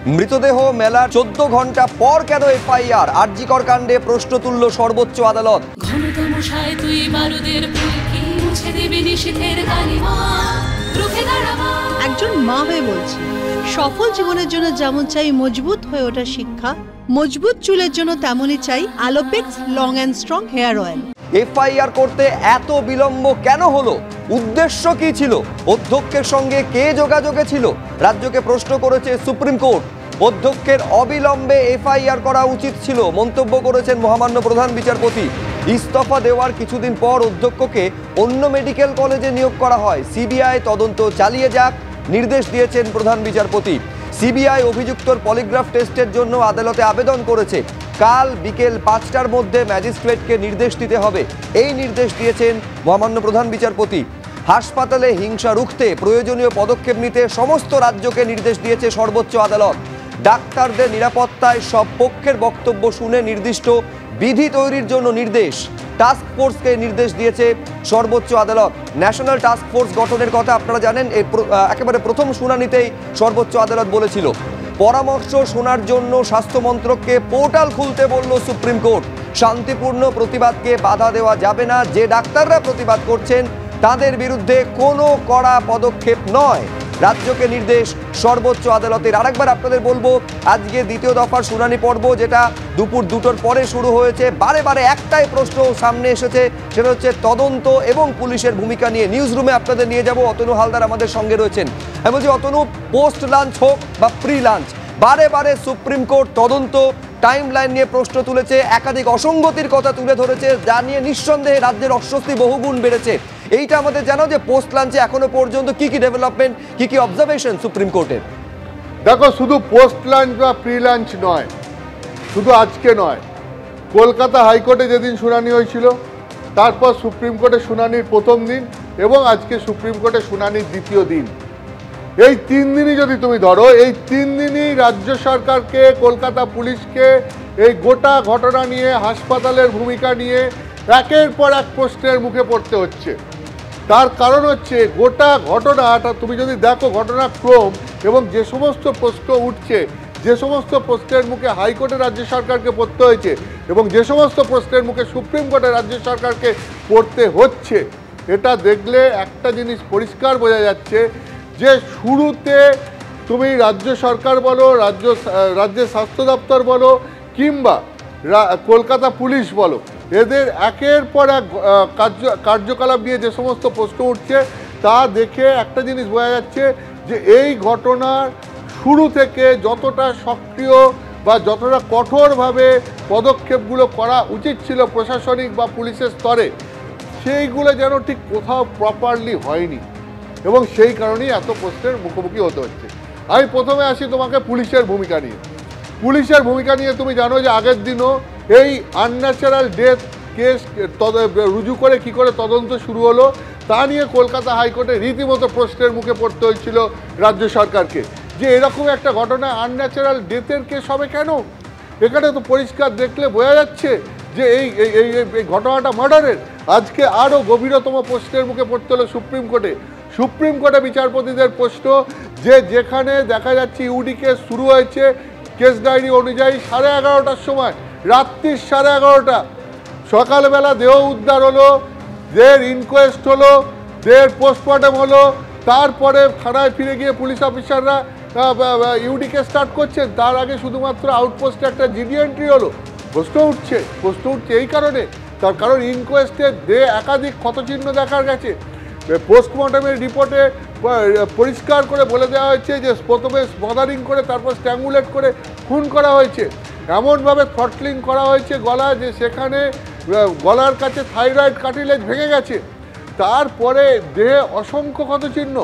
মৃতদেহ মেলার 14 ঘন্টা পর কেন এফআইআর? আরজিকর কাণ্ডে প্রশ্ন তুলল সর্বোচ্চ আদালত। একজন মা হয়ে বলছি, সফল জীবনের জন্য যেমন চাই মজবুত হয়ে ওঠা শিক্ষা, মজবুত চুলের জন্য তেমনই চাই Alopex long and strong hair oil. FIR করতে এত বিলম্ব কেন হলো? উদ্দেশ্য কি ছিল? অধ্যক্ষের সঙ্গে কে যোগাযোগে ছিল? রাজ্যকে প্রশ্ন করেছে সুপ্রিম কোর্ট। অধ্যক্ষের অবিলম্বে এফআইআর করা উচিত ছিল মন্তব্য করেছেন মহামান্য প্রধান বিচারপতি। ইস্তফা দেওয়ার কিছুদিন পর অধ্যক্ষকে অন্য মেডিকেল কলেজে নিয়োগ করা হয়। সিবিআই তদন্ত চালিয়ে যাক নির্দেশ দিয়েছেন প্রধান বিচারপতি। সিবিআই অভিযুক্তর পলিগ্রাফ টেস্টের জন্য আদালতে আবেদন করেছে। কাল বিকেল 5টার মধ্যে ম্যাজিস্ট্রেটকে নির্দেশ দিতে হবে, এই নির্দেশ দিয়েছেন মহামান্য প্রধান বিচারপতি। হাসপাতালে হিংসা রুখতে প্রয়োজনীয় পদক্ষেপ নিতে সমস্ত রাজ্যকে নির্দেশ দিয়েছে সর্বোচ্চ আদালত। ডাক্তারদের নিরাপত্তায় সব পক্ষের বক্তব্য শুনে নির্দিষ্ট বিধি তৈরির জন্য নির্দেশ। টাস্ক ফোর্সকে নির্দেশ দিয়েছে সর্বোচ্চ আদালত। ন্যাশনাল টাস্ক ফোর্স গঠনের কথা আপনারা জানেন, একেবারে প্রথম শুনানিতেই সর্বোচ্চ আদালত বলেছিল। পরামর্শ শোনার জন্য স্বাস্থ্য মন্ত্রককে পোর্টাল খুলতে বলল সুপ্রিম কোর্ট। শান্তিপূর্ণ প্রতিবাদকে বাধা দেওয়া যাবে না, যে ডাক্তাররা প্রতিবাদ করছেন তাদের বিরুদ্ধে কোনো কড়া পদক্ষেপ নয়, রাজ্যকে নির্দেশ সর্বোচ্চ আদালতের। আরেকবার আপনাদের বলবো, আজকে দ্বিতীয় দফার শুনানি পর্ব যেটা দুপুর 2টোর পরে শুরু হয়েছে, বারে বারে একটাই প্রশ্ন সামনে এসেছে, সেটা হচ্ছে তদন্ত এবং পুলিশের ভূমিকা নিয়ে। নিউজ রুমে আপনাদের নিয়ে যাব, অতনু হালদার আমাদের সঙ্গে রয়েছেন। আমি বলছি, অতনু, পোস্ট লাঞ্চ হোক বা প্রি লাঞ্চ, বারে বারে সুপ্রিম কোর্ট তদন্ত টাইম লাইন নিয়ে প্রশ্ন তুলেছে, একাধিক অসঙ্গতির কথা তুলে ধরেছে, যা নিয়ে নিঃসন্দেহে রাজ্যের অস্বস্তি বহুগুণ বেড়েছে। এইটা আমাদের জানাও যে পোস্ট লাঞ্চে এখনো পর্যন্ত কি কি ডেভেলপমেন্ট, কি কি অবজারভেশন সুপ্রিম কোর্টের? দেখো, শুধু পোস্ট লাঞ্চ বা প্রি লাঞ্চ নয়, শুধু আজকে নয়, কলকাতা হাইকোর্টে যেদিন শুনানি হয়েছিল, তারপর সুপ্রিম কোর্টে শুনানির প্রথম দিন এবং আজকে সুপ্রিম কোর্টে শুনানির দ্বিতীয় দিন, এই 3 দিনই যদি তুমি ধরো, এই 3 দিনই রাজ্য সরকারকে, কলকাতা পুলিশকে এই গোটা ঘটনা নিয়ে, হাসপাতালের ভূমিকা নিয়ে একের পর এক প্রশ্নের মুখে পড়তে হচ্ছে। তার কারণ হচ্ছে গোটা ঘটনাটা তুমি যদি দেখো, ঘটনাক্রম এবং যে সমস্ত প্রশ্ন উঠছে, যে সমস্ত প্রশ্নের মুখে হাইকোর্টে রাজ্য সরকারকে পড়তে হয়েছে এবং যে সমস্ত প্রশ্নের মুখে সুপ্রিম কোর্টে রাজ্য সরকারকে পড়তে হচ্ছে, এটা দেখলে একটা জিনিস পরিষ্কার বোঝা যাচ্ছে যে শুরুতে তুমি রাজ্য সরকার বলো, রাজ্যের স্বাস্থ্য দপ্তর বলো কিংবা কলকাতা পুলিশ বলো, এদের একের পর এক কার্যকলাপ নিয়ে যে সমস্ত প্রশ্ন উঠছে, তা দেখে একটা জিনিস বোঝা যাচ্ছে যে এই ঘটনার শুরু থেকে যতটা সক্রিয় বা যতটা কঠোরভাবে পদক্ষেপগুলো করা উচিত ছিল প্রশাসনিক বা পুলিশের স্তরে, সেইগুলো যেন ঠিক কোথাও প্রপারলি হয়নি এবং সেই কারণেই এত প্রশ্নের মুখোমুখি হতে হচ্ছে। আমি প্রথমে আসি তোমাকে পুলিশের ভূমিকা নিয়ে। পুলিশের ভূমিকা নিয়ে তুমি জানো যে আগের দিনও এই আনন্যাচারাল ডেথ কেস রুজু করে কি করে তদন্ত শুরু হলো, তা নিয়ে কলকাতা হাইকোর্টে রীতিমতো প্রশ্নের মুখে পড়তে হয়েছিল রাজ্য সরকারকে, যে এরকম একটা ঘটনা আনন্যাচারাল ডেথের কেস হবে কেন? এখানে তো পরিষ্কার দেখলে বোঝা যাচ্ছে যে এই ঘটনাটা মার্ডারের। আজকে আরও গভীরতম প্রশ্নের মুখে পড়তে হলো সুপ্রিম কোর্টে। সুপ্রিম কোর্টে বিচারপতিদের প্রশ্ন যে যেখানে দেখা যাচ্ছে ইউডি কেস শুরু হয়েছে কেস ডায়েরি অনুযায়ী 11:30টার সময়, রাত্রির 11:30টা, সকালবেলা দেহ উদ্ধার হলো, দেহের ইনকোয়েস্ট হলো, দেহের পোস্টমর্টম হলো, তারপরে থানায় ফিরে গিয়ে পুলিশ অফিসাররা ইউডিকে স্টার্ট করছেন। তার আগে শুধুমাত্র আউটপোস্টে একটা জিডি এন্ট্রি হলো। প্রশ্ন উঠছে এই কারণে, তার কারণ ইনকোয়েস্টে দেহে একাধিক ক্ষতচিহ্ন দেখা গেছে। পোস্টমর্টমের রিপোর্টে পরিষ্কার করে বলে দেওয়া হয়েছে যে প্রথমে স্মদারিং করে তারপর স্ট্র্যাঙ্গুলেট করে খুন করা হয়েছে, এমনভাবে থ্রটলিং করা হয়েছে গলা, যে সেখানে গলার কাছে থাইরয়েড কার্টিলেজ ভেঙে গেছে, তারপরে দেহে অসংখ্য ক্ষতচিহ্ন।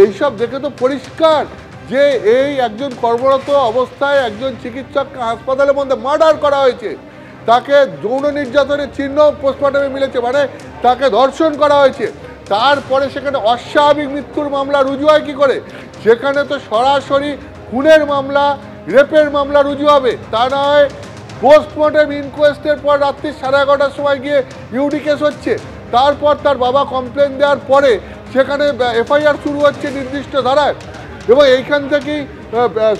এইসব দেখে তো পরিষ্কার যে এই একজন কর্মরত অবস্থায় একজন চিকিৎসককে হাসপাতালের মধ্যে মার্ডার করা হয়েছে। তাকে যৌন নির্যাতনের চিহ্ন পোস্টমর্টমে মিলেছে, মানে তাকে ধর্ষণ করা হয়েছে। তারপরে সেখানে অস্বাভাবিক মৃত্যুর মামলা রুজু হয় কী করে? সেখানে তো সরাসরি খুনের মামলা, রেপের মামলা রুজু হবে, তা নয় পোস্টমর্টম ইনকোয়েস্টের পর রাত্রি 11:30টার সময় গিয়ে ইউডি কেস হচ্ছে। তারপর তার বাবা কমপ্লেন দেওয়ার পরে সেখানে এফআইআর শুরু হচ্ছে নির্দিষ্ট ধারায়, এবং এইখান থেকেই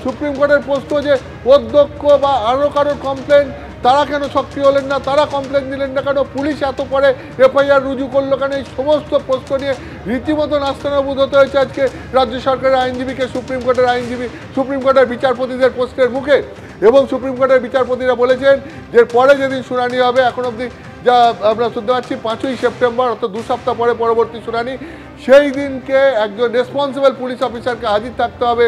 সুপ্রিম কোর্টের প্রশ্ন যে অধ্যক্ষ বা আরও কারোর কমপ্লেন, তারা কেন সক্রিয় হলেন না, তারা কমপ্লেন দিলেন না কেন, পুলিশ এত পরে এফআইআর রুজু করলো কেন, এই সমস্ত প্রশ্ন নিয়ে রীতিমতো নাস্তানাবুদ হতে হয়েছে আজকে রাজ্য সরকারের আইনজীবীকে, সুপ্রিম কোর্টের আইনজীবী, সুপ্রিম কোর্টের বিচারপতিদের প্রশ্নের মুখে। এবং সুপ্রিম কোর্টের বিচারপতিরা বলেছেন যে পরে যেদিন শুনানি হবে, এখন অবধি যা আমরা শুনতে পাচ্ছি 5ই সেপ্টেম্বর, অর্থাৎ 2 সপ্তাহ পরে পরবর্তী শুনানি, সেই দিনকে একজন রেসপন্সিবল পুলিশ অফিসারকে হাজির থাকতে হবে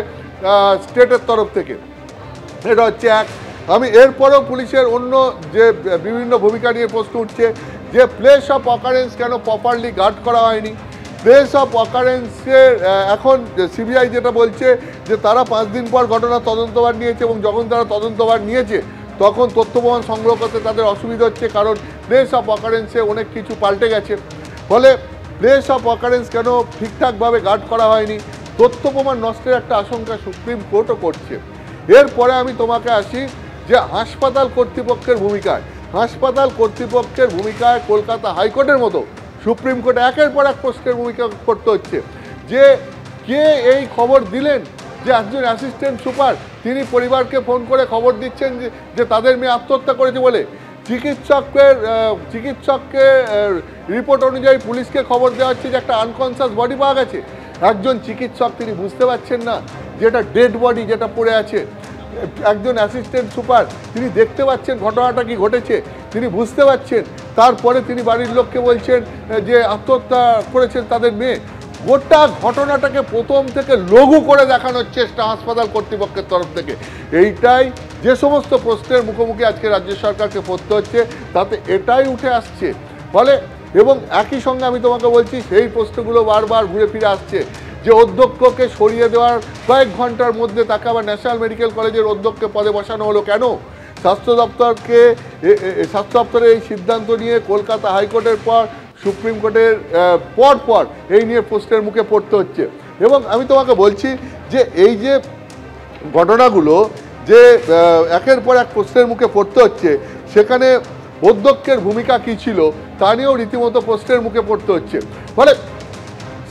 স্টেটের তরফ থেকে। এটা হচ্ছে এক। আমি এরপরেও পুলিশের অন্য যে বিভিন্ন ভূমিকা নিয়ে প্রশ্ন উঠছে যে প্লেস অফ অকারেন্স কেন প্রপারলি গার্ড করা হয়নি। প্লেস অফ অকারেন্সের এখন সিবিআই যেটা বলছে যে তারা 5 দিন পর ঘটনা তদন্তভার নিয়েছে, এবং যখন তারা তদন্তভার নিয়েছে তখন তথ্য প্রমাণ সংগ্রহ করতে তাদের অসুবিধা হচ্ছে, কারণ প্লেস অফ অকারেন্সে অনেক কিছু পাল্টে গেছে। ফলে প্লেস অফ অকারেন্স কেন ঠিকঠাকভাবে গার্ড করা হয়নি, তথ্য প্রমাণ নষ্টের একটা আশঙ্কা সুপ্রিম কোর্টও করছে। এরপরে আমি তোমাকে আসি যে হাসপাতাল কর্তৃপক্ষের ভূমিকায়। হাসপাতাল কর্তৃপক্ষের ভূমিকায় কলকাতা হাইকোর্টের মতো সুপ্রিম কোর্টে একের পর এক প্রশ্নের ভূমিকা করতে হচ্ছে। যে কে এই খবর দিলেন যে একজন অ্যাসিস্ট্যান্ট সুপার তিনি পরিবারকে ফোন করে খবর দিচ্ছেন যে তাদের মেয়ে আত্মহত্যা করেছে বলে, চিকিৎসককে রিপোর্ট অনুযায়ী পুলিশকে খবর দেওয়া হচ্ছে যে একটা আনকনসিয়াস বডি পাওয়া গেছে। একজন চিকিৎসক তিনি বুঝতে পারছেন না যে এটা ডেড বডি যেটা পড়ে আছে। একজন অ্যাসিস্ট্যান্ট সুপার তিনি দেখতে পাচ্ছেন ঘটনাটা কি ঘটেছে, তিনি বুঝতে পারছেন, তারপরে তিনি বাড়ির লোককে বলছেন যে আত্মহত্যা করেছেন তাদের মেয়ে। গোটা ঘটনাটাকে প্রথম থেকে লঘু করে দেখানোর চেষ্টা হাসপাতাল কর্তৃপক্ষের তরফ থেকে। এইটাই যে সমস্ত প্রশ্নের মুখোমুখি আজকে রাজ্য সরকারকে পড়তে হচ্ছে, তাতে এটাই উঠে আসছে। ফলে এবং একই সঙ্গে আমি তোমাকে বলছি সেই প্রশ্নগুলো বারবার ঘুরে ফিরে আসছে যে অধ্যক্ষকে সরিয়ে দেওয়ার কয়েক ঘন্টার মধ্যে তাকে আবার ন্যাশনাল মেডিকেল কলেজের অধ্যক্ষকে পদে বসানো হলো কেন। স্বাস্থ্য দপ্তরের এই সিদ্ধান্ত নিয়ে কলকাতা হাইকোর্টের পর সুপ্রিম কোর্টের পর এই নিয়ে প্রশ্নের মুখে পড়তে হচ্ছে। এবং আমি তোমাকে বলছি যে এই যে ঘটনাগুলো যে একের পর এক প্রশ্নের মুখে পড়তে হচ্ছে, সেখানে অধ্যক্ষের ভূমিকা কী ছিল তা নিয়েও রীতিমতো প্রশ্নের মুখে পড়তে হচ্ছে। ফলে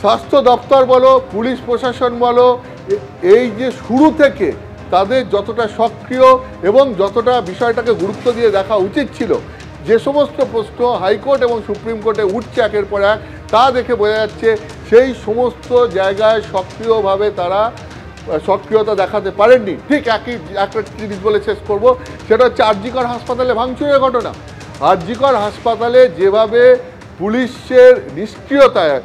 স্বাস্থ্য দপ্তর বলো, পুলিশ প্রশাসন বলো, এই যে শুরু থেকে তাদের যতটা সক্রিয় এবং যতটা বিষয়টাকে গুরুত্ব দিয়ে দেখা উচিত ছিল, যে সমস্ত প্রশ্ন হাইকোর্ট এবং সুপ্রিম কোর্টে উঠছে একের পর এক, তা দেখে বোঝা যাচ্ছে সেই সমস্ত জায়গায় সক্রিয়ভাবে তারা সক্রিয়তা দেখাতে পারেননি। ঠিক একটা জিনিস বলে শেষ করবো, সেটা হচ্ছে আর.জি. কর হাসপাতালে ভাঙচুরের ঘটনা। আর.জি. কর হাসপাতালে যেভাবে পুলিশের নিষ্ক্রিয়তায়,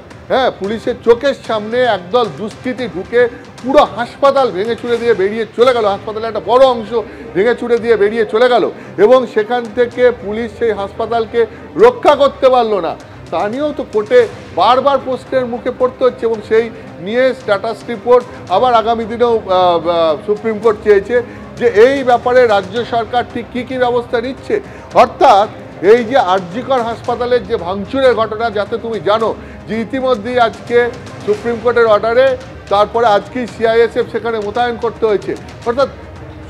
পুলিশের চোখের সামনে একদল দুষ্কৃতী ঢুকে পুরো হাসপাতাল ভেঙে চুরে দিয়ে বেরিয়ে চলে গেল, হাসপাতালের একটা বড় অংশ ভেঙে চুরে দিয়ে বেরিয়ে চলে গেল, এবং সেখান থেকে পুলিশ সেই হাসপাতালকে রক্ষা করতে পারলো না, তা নিয়েও তো কোর্টে বারবার প্রশ্নের মুখে পড়তে হচ্ছে। এবং সেই নিয়ে স্ট্যাটাস রিপোর্ট আবার আগামী দিনেও সুপ্রিম কোর্ট চেয়েছে যে এই ব্যাপারে রাজ্য সরকার ঠিক কী কী ব্যবস্থা নিচ্ছে। অর্থাৎ এই যে আর.জি. কর হাসপাতালের যে ভাঙচুরের ঘটনা, যাতে তুমি জানো যে ইতিমধ্যেই আজকে সুপ্রিম কোর্টের অর্ডারে তারপরে আজকেই সিআইএসএফ সেখানে মোতায়েন করতে হয়েছে। অর্থাৎ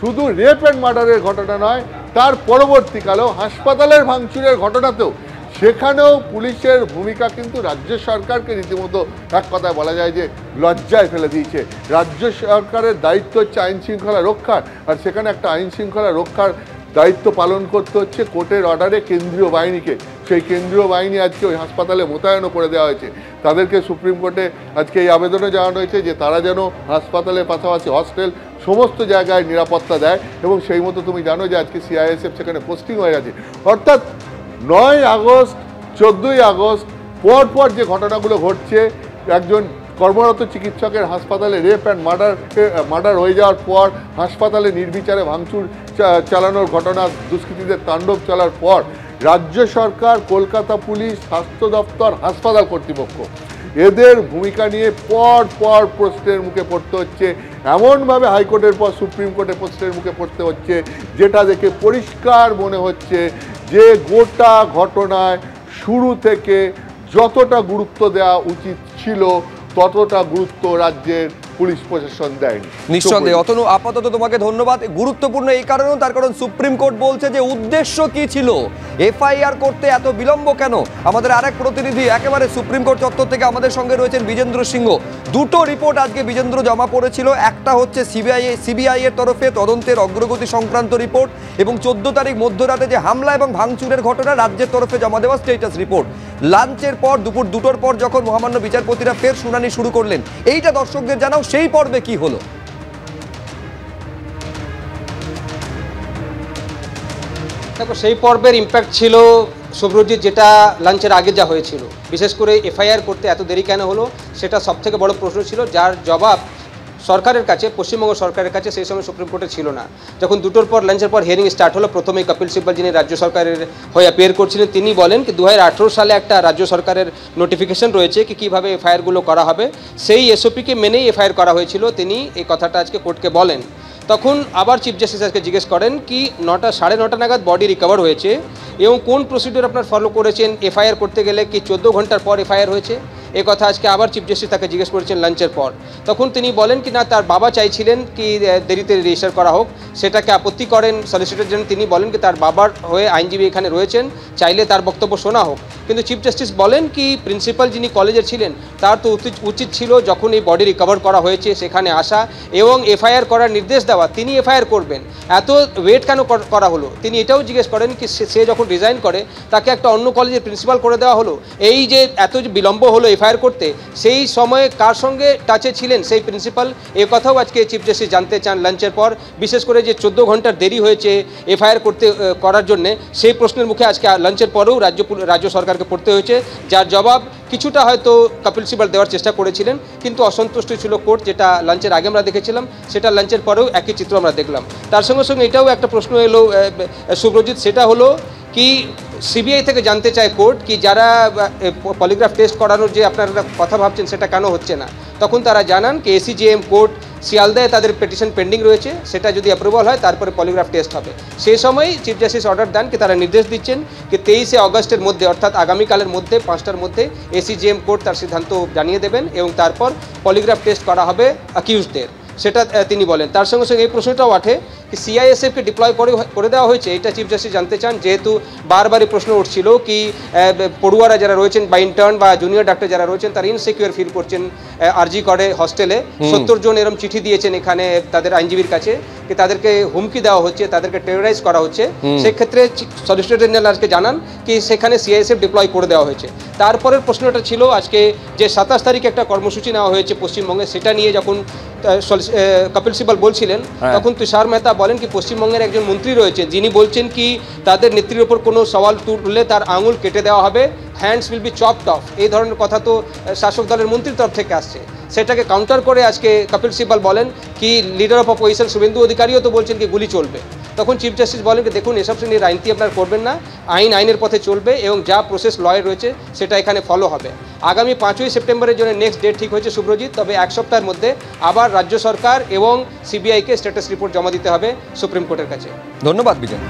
শুধু রেপ অ্যান্ড মার্ডারের ঘটনা নয়, তার পরবর্তীকালেও হাসপাতালের ভাঙচুরের ঘটনাতেও সেখানেও পুলিশের ভূমিকা কিন্তু রাজ্য সরকারকে রীতিমতো এক কথায় বলা যায় যে লজ্জায় ফেলে দিয়েছে। রাজ্য সরকারের দায়িত্ব হচ্ছে আইন শৃঙ্খলা রক্ষার, আর সেখানে একটা আইন শৃঙ্খলা রক্ষার দায়িত্ব পালন করতে হচ্ছে কোর্টের অর্ডারে কেন্দ্রীয় বাহিনীকে। সেই কেন্দ্রীয় বাহিনী আজকে ওই হাসপাতালে মোতায়েনও করে দেওয়া হয়েছে। তাদেরকে সুপ্রিম কোর্টে আজকে এই আবেদনে জানানো হয়েছে যে তারা যেন হাসপাতালের পাশাপাশি হস্টেল সমস্ত জায়গায় নিরাপত্তা দেয়, এবং সেই মতো তুমি জানো যে আজকে সিআইএসএফ সেখানে পোস্টিং হয়ে গেছে। অর্থাৎ 9 আগস্ট 14ই আগস্ট পরপর যে ঘটনাগুলো ঘটছে, একজন কর্মরত চিকিৎসকের হাসপাতালে রেপ অ্যান্ড মার্ডার হয়ে যাওয়ার পর হাসপাতালে নির্বিচারে ভাঙচুর চালানোর ঘটনা, দুষ্কৃতীদের তাণ্ডব চলার পর রাজ্য সরকার, কলকাতা পুলিশ, স্বাস্থ্য দপ্তর, হাসপাতাল কর্তৃপক্ষ এদের ভূমিকা নিয়ে পর প্রশ্নের মুখে পড়তে হচ্ছে। এমনভাবে হাইকোর্টের পর সুপ্রিম কোর্টে প্রশ্নের মুখে পড়তে হচ্ছে যেটা দেখে পরিষ্কার মনে হচ্ছে যে গোটা ঘটনায় শুরু থেকে যতটা গুরুত্ব দেওয়া উচিত ছিল ততটা গুরুত্ব রাজ্যের পুলিশ প্রশাসন দেয়নি। নিঃসন্দেহে অতনু, আপাতত তোমাকে ধন্যবাদ। গুরুত্বপূর্ণ এই কারণেও, তার কারণ সুপ্রিম কোর্ট বলছে যে উদ্দেশ্য কি ছিল, এফআইআর করতে এত বিলম্ব কেন। আমাদের আরেক প্রতিনিধি একেবারে সুপ্রিম কোর্ট চত্বর থেকে আমাদের সঙ্গে রয়েছেন বিজেন্দ্র সিংহ। দুটো রিপোর্ট আজকে বিজেন্দ্র জমা পড়েছিল। একটা হচ্ছে সিবিআই এর তরফে তদন্তের অগ্রগতি সংক্রান্ত রিপোর্ট, এবং 14 তারিখ মধ্যরাতে যে হামলা এবং ভাঙচুরের ঘটনা রাজ্যের তরফে জমা দেওয়া স্টেটাস রিপোর্ট। লাঞ্চের পর দুপুর 2টোর পর যখন মহামান্য বিচারপতিরা ফের শুনানি শুরু করলেন, এইটা দর্শকদের জানাও সেই পর্বে কি হলো। দেখো, সেই পর্বের ইম্প্যাক্ট ছিল শুভ্রজিৎ, যেটা লাঞ্চের আগে যা হয়েছিল, বিশেষ করে এফআইআর করতে এত দেরি কেন হলো, সেটা সবথেকে বড় প্রশ্ন ছিল, যার জবাব সরকারের কাছে, পশ্চিমবঙ্গ সরকারের কাছে সেই সময় সুপ্রিম কোর্টে ছিল না। যখন 2টোর পর লাঞ্চের পর হিয়ারিং স্টার্ট হলো, প্রথমেই কপিল সিব্বল, যিনি রাজ্য সরকারের হয়ে অ্যাপিয়ার করছিলেন, তিনি বলেন কি 2018 সালে একটা রাজ্য সরকারের নোটিফিকেশন রয়েছে কি কীভাবে এফআইআরগুলো করা হবে, সেই এসওপিকে মেনেই এফআইআর করা হয়েছিল। তিনি এই কথাটা আজকে কোর্টকে বলেন। তখন আবার চিফ জাস্টিস আজকে জিজ্ঞেস করেন কি 9:30 নাগাদ বডি রিকভার হয়েছে এবং কোন প্রসিডিউর আপনার ফলো করেছেন, এফআইআর করতে গেলে কি 14 ঘন্টার পর এফআইআর হয়েছে, এ কথা আজকে আবার চিফ জাস্টিস তাকে জিজ্ঞেস করেছেন লাঞ্চের পর। তখন তিনি বলেন কি না, তার বাবা চাইছিলেন কি দেরিতে রেজিস্টার করা হোক, সেটাকে আপত্তি করেন সলিসিটর জেনারেল। তিনি বলেন কি তার বাবার হয়ে আইনজীবী এখানে রয়েছেন, চাইলে তার বক্তব্য শোনা হোক। কিন্তু চিফ জাস্টিস বলেন কি প্রিন্সিপাল যিনি কলেজের ছিলেন, তার তো উচিত ছিল যখন এই বডি রিকভার করা হয়েছে সেখানে আসা এবং এফআইআর করার নির্দেশ দেওয়া, তিনি এফআইআর করবেন। এত ওয়েট কেন করা হলো? তিনি এটাও জিজ্ঞেস করেন কি সে যখন রিজাইন করে তাকে একটা অন্য কলেজের প্রিন্সিপাল করে দেওয়া হলো, এই যে এত যে বিলম্ব হলো এফআইআর করতে, সেই সময়ে কার সঙ্গে টাচে ছিলেন সেই প্রিন্সিপাল, এ কথাও আজকে চিফ জাস্টিস জানতে চান লাঞ্চের পর। বিশেষ করে যে 14 ঘন্টার দেরি হয়েছে এফআইআর করার জন্য, সেই প্রশ্নের মুখে আজকে লাঞ্চের পরেও রাজ্য সরকারকে পড়তে হয়েছে, যার জবাব কিছুটা হয়তো কপিল সিব্বল দেওয়ার চেষ্টা করেছিলেন, কিন্তু অসন্তুষ্ট ছিল কোর্ট। যেটা লাঞ্চের আগে আমরা দেখেছিলাম, সেটা লাঞ্চের পরেও একই চিত্র আমরা দেখলাম। তার সঙ্গে সঙ্গে এটাও একটা প্রশ্ন এলো শুভ্রজিৎ, সেটা হলো কি সিবিআই থেকে জানতে চায় কোর্ট কি যারা পলিগ্রাফ টেস্ট করানোর যে আপনারা কথা ভাবছেন সেটা কেন হচ্ছে না। তখন তারা জানান কি এসিজেএম কোর্ট শিয়ালদায় তাদের পিটিশন পেন্ডিং রয়েছে, সেটা যদি অ্যাপ্রুভাল হয় তারপরে পলিগ্রাফ টেস্ট হবে। সেই সময় চিফ জাস্টিস অর্ডার দেন কি তারা নির্দেশ দিচ্ছেন কি 23শে অগস্টের মধ্যে, অর্থাৎ আগামীকালের মধ্যে 5টার মধ্যে এসিজেএম কোর্ট তার সিদ্ধান্ত জানিয়ে দেবেন এবং তারপর পলিগ্রাফ টেস্ট করা হবে অ্যাকিউজদের, সেটা তিনি বলেন। তার সঙ্গে সঙ্গে এই প্রশ্নটাও ওঠে কি সিআইএসএফকে ডিপ্লয় করে দেওয়া হয়েছে, এটা চিফ জাস্টিস জানতে চান, যেহেতু বারবারই প্রশ্ন উঠছিল কি পড়ুয়ারা যারা রয়েছেন বা ইন্টার্ন বা জুনিয়র ডাক্তার যারা রয়েছেন তারা ইনসিকিউর ফিল করছেন আরজি করে হস্টেলে। 70 জন এরম চিঠি দিয়েছেন এখানে তাদের আইনজীবীর কাছে কি তাদেরকে হুমকি দেওয়া হচ্ছে, তাদেরকে টেরোরাইজ করা হচ্ছে। সেক্ষেত্রে সলিসিটর জেনারেল আজকে জানান কি সেখানে সিআইএসএফ ডিপ্লয় করে দেওয়া হয়েছে। তারপরের প্রশ্নটা ছিল আজকে যে 27 তারিখে একটা কর্মসূচি নেওয়া হয়েছে পশ্চিমবঙ্গে, সেটা নিয়ে যখন কপিল সিব্বল বলছিলেন তখন তুষার মেহতা বলেন কি পশ্চিমবঙ্গের একজন মন্ত্রী রয়েছে যিনি বলছেন কি তাদের নেত্রীর ওপর কোনো সওয়াল তুললে তার আঙুল কেটে দেওয়া হবে, hands will be chopped of. এই ধরনের কথা তো শাসক দলের মন্ত্রীর তরফ থেকে আসছে। সেটাকে কাউন্টার করে আজকে কপিল সিব্বল বলেন কি লিডার অফ অপোজিশন শুভেন্দু অধিকারীও তো বলছেন কি গুলি চলবে। তখন চিফ জাস্টিস বলেন কি দেখুন এসব শ্রেণীর আইনটি আপনারা করবেন না, আইনের পথে চলবে এবং যা প্রসেস লয়ে রয়েছে সেটা এখানে ফলো হবে। আগামী 5ই সেপ্টেম্বরের জন্য নেক্সট ডেট ঠিক হয়েছে শুভ্রজিৎ, তবে 1 সপ্তাহের মধ্যে আবার রাজ্য সরকার এবং সিবিআইকে স্ট্যাটাস রিপোর্ট জমা দিতে হবে সুপ্রিম কোর্টের কাছে। ধন্যবাদ বিজন।